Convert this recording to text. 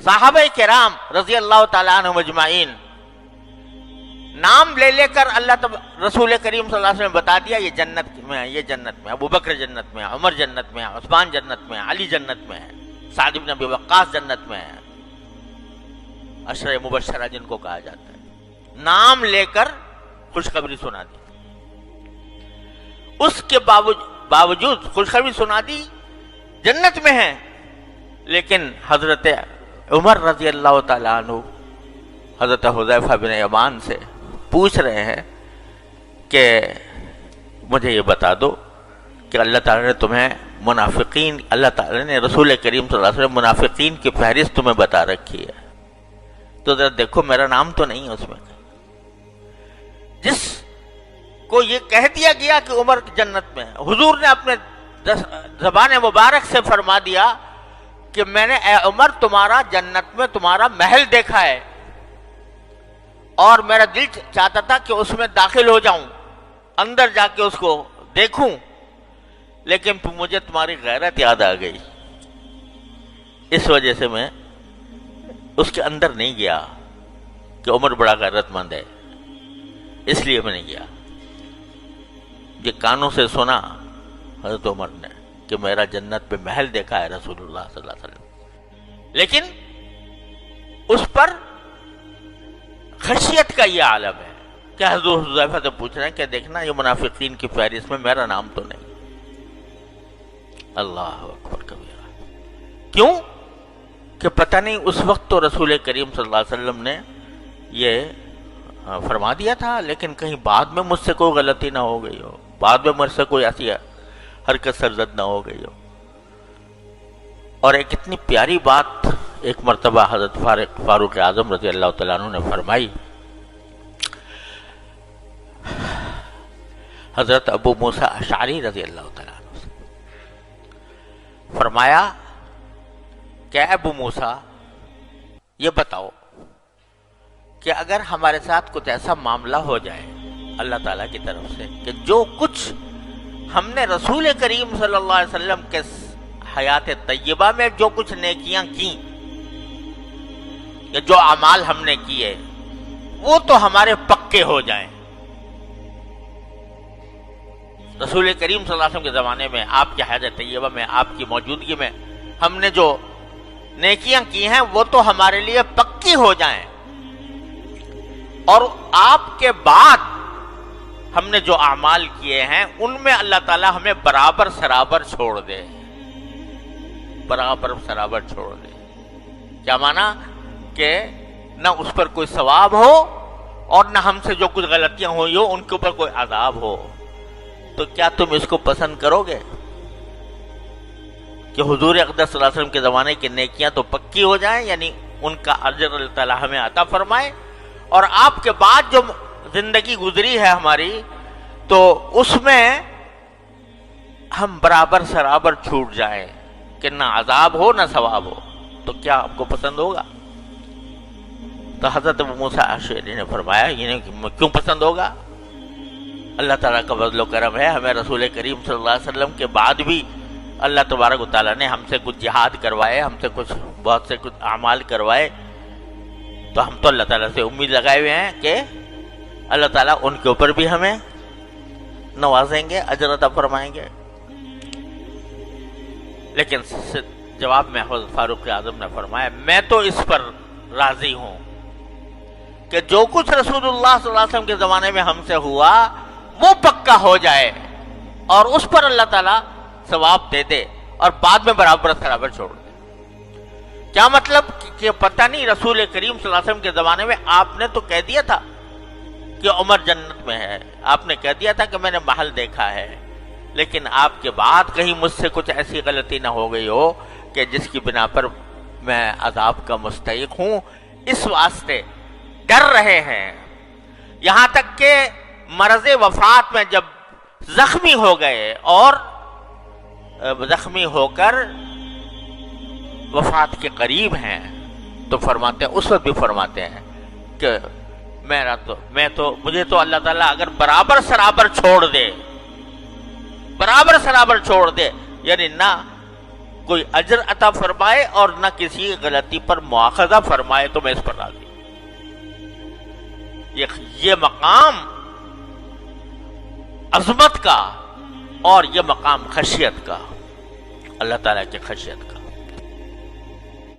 صحابہ کرام رضی اللہ تعالیٰ عنہم اجمعین نام لے لے کر رسول کریم صلی اللہ علیہ وسلم نے بتا دیا یہ جنت میں ہے، یہ جنت میں ہے، ابو بکر جنت میں ہے، عمر جنت میں ہے، عثمان جنت میں ہے، علی جنت میں ہے، سعد بن ابی وقاص جنت میں ہے، عشرہ مبشرہ جن کو کہا جاتا ہے، نام لے کر خوشخبری سنا دی۔ اس کے باوجود خوشخبری سنا دی جنت میں ہے، لیکن حضرت عمر رضی اللہ تعالیٰ عنہ حضرت حذیفہ بن یمان سے پوچھ رہے ہیں کہ مجھے یہ بتا دو کہ اللہ تعالیٰ نے تمہیں منافقین، اللہ تعالیٰ نے رسول کریم صلی اللہ علیہ وسلم منافقین کی فہرست تمہیں بتا رکھی ہے، تو ذرا دیکھو میرا نام تو نہیں ہے اس میں۔ جس کو یہ کہہ دیا گیا کہ عمر جنت میں ہے، حضور نے اپنے زبان مبارک سے فرما دیا کہ میں نے اے عمر تمہارا جنت میں تمہارا محل دیکھا ہے، اور میرا دل چاہتا تھا کہ اس میں داخل ہو جاؤں، اندر جا کے اس کو دیکھوں، لیکن پھر مجھے تمہاری غیرت یاد آ گئی، اس وجہ سے میں اس کے اندر نہیں گیا کہ عمر بڑا غیرت مند ہے، اس لیے میں نہیں گیا۔ یہ کانوں سے سنا حضرت عمر نے کہ میرا جنت پہ محل دیکھا ہے رسول اللہ صلی اللہ علیہ وسلم، لیکن اس پر خشیت کا یہ عالم ہے کہ حضرت حذیفہ سے پوچھ رہے ہیں کہ دیکھنا یہ منافقین کی فہرست میں میرا نام تو نہیں۔ اللہ اکبر کبیرہ، کیوں کہ پتہ نہیں اس وقت تو رسول کریم صلی اللہ علیہ وسلم نے یہ فرما دیا تھا، لیکن کہیں بعد میں مجھ سے کوئی غلطی نہ ہو گئی ہو، بعد میں مجھ سے کوئی ایسی حرکت سرزد نہ ہو گئی ہو۔ اور ایک اتنی پیاری بات ایک مرتبہ حضرت فاروق اعظم رضی اللہ تعالیٰ عنہ نے فرمائی۔ حضرت ابو موسیٰ اشعری رضی اللہ تعالیٰ عنہ سے فرمایا کہ ابو موسیٰ یہ بتاؤ کہ اگر ہمارے ساتھ کچھ ایسا معاملہ ہو جائے اللہ تعالیٰ کی طرف سے کہ جو کچھ ہم نے رسول کریم صلی اللہ علیہ وسلم کے حیات طیبہ میں جو کچھ نیکیاں کی یا جو اعمال ہم نے کیے وہ تو ہمارے پکے ہو جائیں، رسول کریم صلی اللہ علیہ وسلم کے زمانے میں آپ کی حیات طیبہ میں آپ کی موجودگی میں ہم نے جو نیکیاں کی ہیں وہ تو ہمارے لیے پکی ہو جائیں، اور آپ کے بعد ہم نے جو اعمال کیے ہیں ان میں اللہ تعالی ہمیں برابر سرابر چھوڑ دے، برابر سرابر چھوڑ دے۔ کیا مانا کہ نہ اس پر کوئی ثواب ہو اور نہ ہم سے جو کچھ غلطیاں ہوئی ہو ان کے اوپر کوئی عذاب ہو، تو کیا تم اس کو پسند کرو گے کہ حضور اقدس صلی اللہ علیہ وسلم کے زمانے کی نیکیاں تو پکی ہو جائیں، یعنی ان کا اجر اللہ تعالی ہمیں عطا فرمائے، اور آپ کے بعد جو زندگی گزری ہے ہماری تو اس میں ہم برابر سرابر چھوٹ جائیں کہ نہ عذاب ہو نہ ثواب ہو، تو کیا آپ کو پسند ہوگا؟ تو حضرت ابو موسیٰ اشعری نے فرمایا یہ کیوں پسند ہوگا؟ اللہ تعالیٰ کا فضل و کرم ہے، ہمیں رسول کریم صلی اللہ علیہ وسلم کے بعد بھی اللہ تبارک و تعالیٰ نے ہم سے کچھ جہاد کروائے، ہم سے بہت سے کچھ اعمال کروائے، تو ہم تو اللہ تعالیٰ سے امید لگائے ہوئے ہیں کہ اللہ تعالیٰ ان کے اوپر بھی ہمیں نوازیں گے، اجر عطا فرمائیں گے۔ لیکن جواب میں حضرت فاروق اعظم نے فرمایا میں تو اس پر راضی ہوں کہ جو کچھ رسول اللہ صلی اللہ علیہ وسلم کے زمانے میں ہم سے ہوا وہ پکا ہو جائے اور اس پر اللہ تعالیٰ ثواب دے دے اور بعد میں برابر سرابر چھوڑ دے۔ کیا مطلب کہ پتہ نہیں رسول کریم صلی اللہ علیہ وسلم کے زمانے میں آپ نے تو کہہ دیا تھا کہ عمر جنت میں ہے، آپ نے کہہ دیا تھا کہ میں نے محل دیکھا ہے، لیکن آپ کے بعد کہیں مجھ سے کچھ ایسی غلطی نہ ہو گئی ہو کہ جس کی بنا پر میں عذاب کا مستحق ہوں، اس واسطے ڈر رہے ہیں۔ یہاں تک کہ مرض وفات میں جب زخمی ہو گئے اور زخمی ہو کر وفات کے قریب ہیں تو فرماتے ہیں، اس وقت بھی فرماتے ہیں کہ مجھے تو اللہ تعالیٰ اگر برابر سرابر چھوڑ دے، برابر سرابر چھوڑ دے، یعنی نہ کوئی اجر عطا فرمائے اور نہ کسی غلطی پر مواخذہ فرمائے تو میں اس پر راضی ہوں۔ یہ مقام عظمت کا اور یہ مقام خشیت کا، اللہ تعالیٰ کی خشیت کا۔